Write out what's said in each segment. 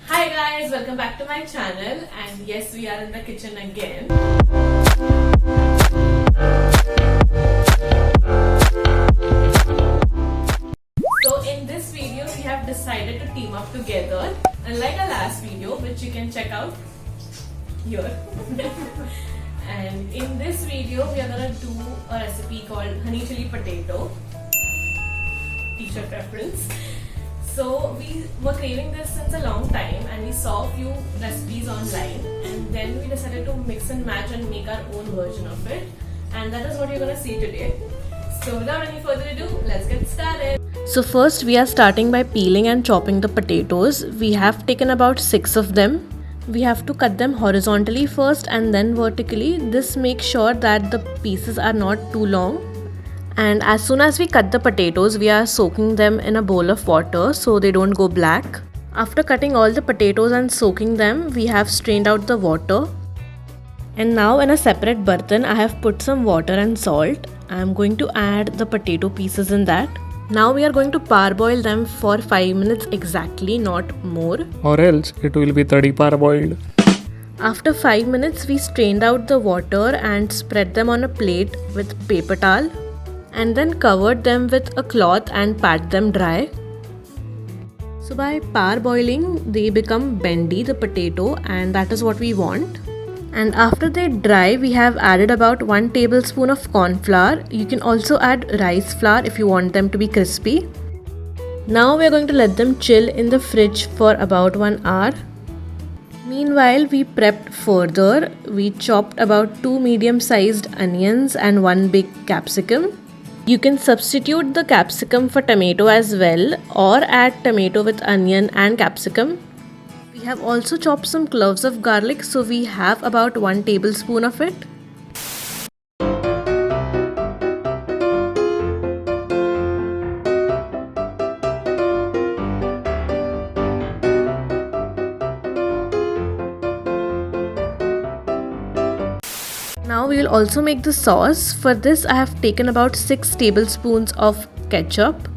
Hi guys, welcome back to my channel, and yes, we are in the kitchen again. So in this video we have decided to team up together, unlike our last video which you can check out here. And in this video we are gonna do a recipe called honey chili potato. T-shirt reference. So we were craving this since a long time, and we saw a few recipes online, and then we decided to mix and match and make our own version of it, and that is what you're gonna see today. So without any further ado, let's get started. So first we are starting by peeling and chopping the potatoes. We have taken about 6 of them. We have to cut them horizontally first and then vertically. This makes sure that the pieces are not too long. And as soon as we cut the potatoes, we are soaking them in a bowl of water so they don't go black. After cutting all the potatoes and soaking them, we have strained out the water. And now in a separate bartan, I have put some water and salt. I am going to add the potato pieces in that. Now we are going to parboil them for 5 minutes exactly, not more. Or else it will be tadi parboiled. After 5 minutes, we strained out the water and spread them on a plate with paper towel. And then covered them with a cloth and pat them dry. So by parboiling, they become bendy, the potato, and that is what we want. And after they dry, we have added about 1 tablespoon of corn flour. You can also add rice flour if you want them to be crispy. Now we are going to let them chill in the fridge for about 1 hour. Meanwhile, we prepped further. We chopped about 2 medium-sized onions and 1 big capsicum. You can substitute the capsicum for tomato as well, or add tomato with onion and capsicum. We have also chopped some cloves of garlic, so we have about 1 tablespoon of it. Now we will also make the sauce. For this I have taken about 6 tablespoons of ketchup.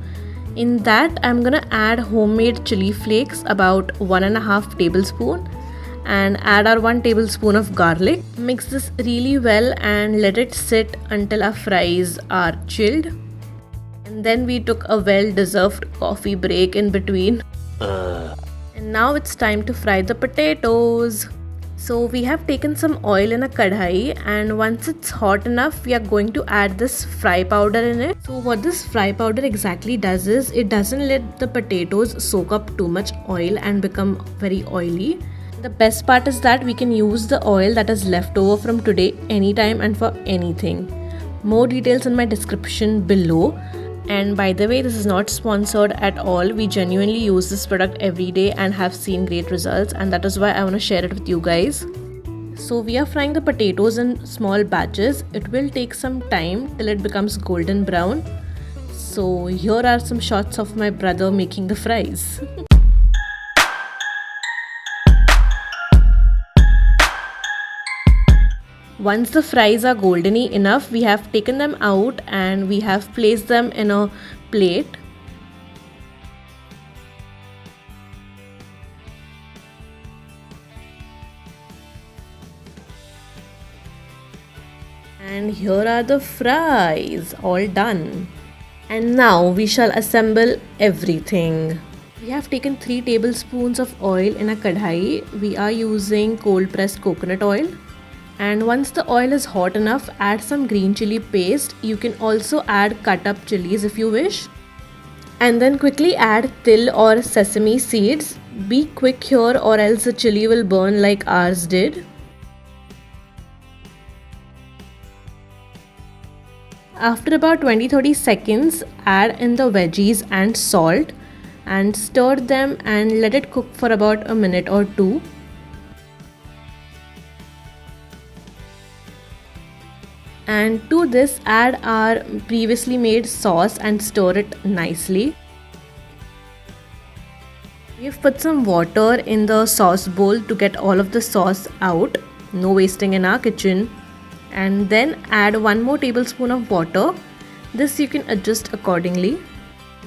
In that I am gonna add homemade chili flakes, about 1.5 tablespoon, and add our 1 tablespoon of garlic. Mix this really well and let it sit until our fries are chilled. And then we took a well-deserved coffee break in between. And now it's time to fry the potatoes. So we have taken some oil in a kadhai, and once it's hot enough, we are going to add this fry powder in it. So what this fry powder exactly does is, it doesn't let the potatoes soak up too much oil and become very oily. The best part is that we can use the oil that is left over from today anytime and for anything. More details in my description below. And by the way, this is not sponsored at all. We genuinely use this product every day and have seen great results, and that is why I want to share it with you guys. So we are frying the potatoes in small batches. It will take some time till it becomes golden brown. So here are some shots of my brother making the fries. Once the fries are goldeny enough, we have taken them out and we have placed them in a plate. And here are the fries, all done. And now we shall assemble everything. We have taken 3 tablespoons of oil in a kadhai. We are using cold pressed coconut oil. And once the oil is hot enough, add some green chili paste. You can also add cut up chilies if you wish. And then quickly add til or sesame seeds. Be quick here or else the chili will burn like ours did. After about 20-30 seconds, add in the veggies and salt and stir them and let it cook for about a minute or 2. And to this add our previously made sauce and stir it nicely. We have put some water in the sauce bowl to get all of the sauce out. No wasting in our kitchen. And then add 1 more tablespoon of water. This you can adjust accordingly.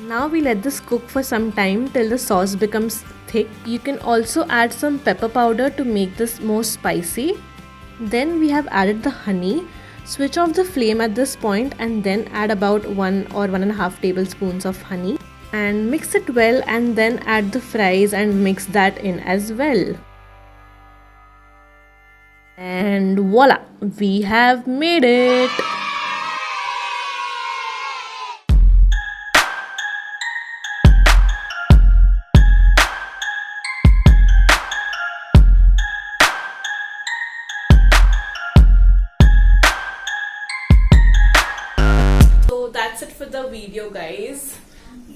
Now we let this cook for some time till the sauce becomes thick. You can also add some pepper powder to make this more spicy. Then we have added the honey. Switch off the flame at this point and then add about 1 or 1.5 tablespoons of honey and mix it well, and then add the fries and mix that in as well. And voila, we have made it. So that's it for the video, guys.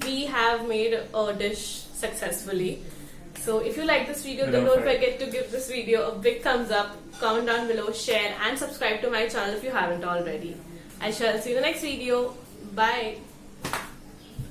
We have made a dish successfully. So if you like this video, then don't forget to give this video a big thumbs up, comment down below, share and subscribe to my channel if you haven't already. I shall see you in the next video. Bye.